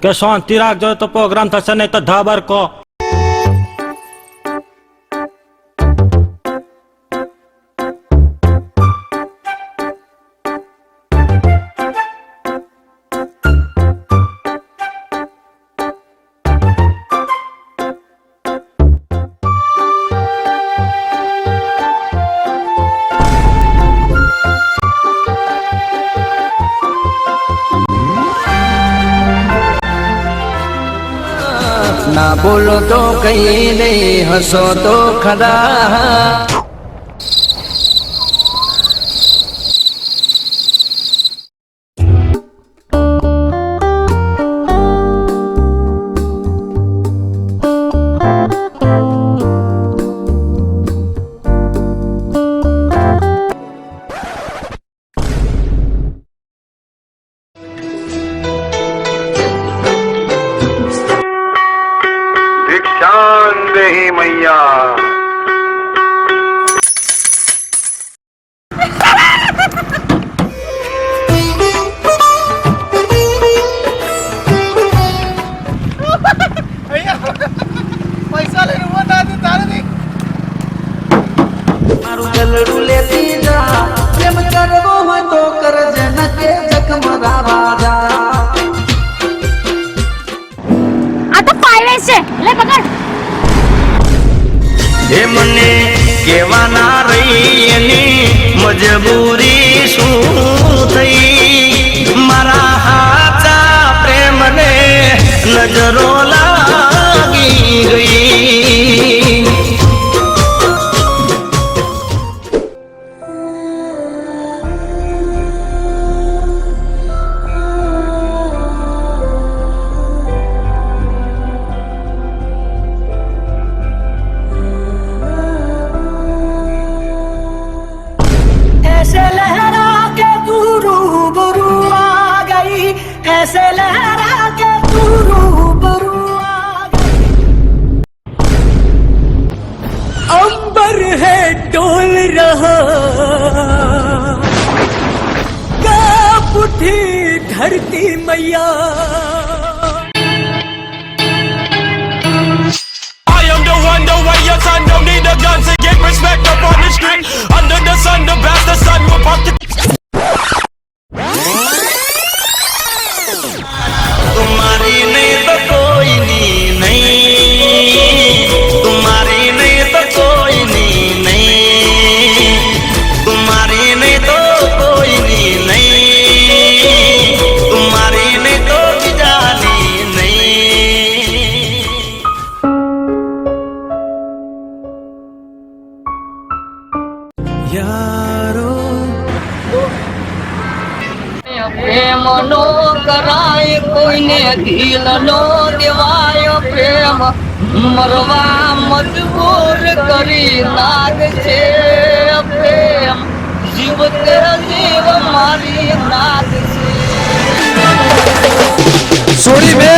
કે શાંતિ રાખજો તો પ્રોગ્રામ થશે, નહીં તો ધાબર કો. ના બોલો તો કઈ નહીં, હસો તો ખરા. भिक्षांदेहि मैया. પૈસા લઈને ઉભો થાય તારે નહીં. મારું ગલડું લેતી જા, પ્રેમ કરવો હોય તો કરજે, ન કે જખમ રાજા. આ તો પાયવે છે, લે પકડ. હે મને કેવાના રહી એની મજબૂરી શું થઈ, મારા હાચા પ્રેમને નજરો લાગી ગઈ. ऐसे लहरा के तू रूबरू आ गई, ऐसे लहरा के तू रूबरू आ गई. अंबर है डोल रहा, कांप उठी धरती मैया. I am the one, the way your son don't need a gun to get respect up on the street. Under the sun, the best the sun will pop the. तुम्हारी नहीं तो कोई नहीं, तुम्हारी नहीं तो कोई नहीं, तुम्हारी नहीं तो कोई नहीं, तुम्हारी नहीं तो जानी नहीं. यारो પ્રેમ નો કરાય કોઈને, દિલ નો દેવાય પ્રેમ, મરવા મજબૂર કરી નાખશે પ્રેમ, જીવ તે જીવ મારી નાખશે. સોરી બે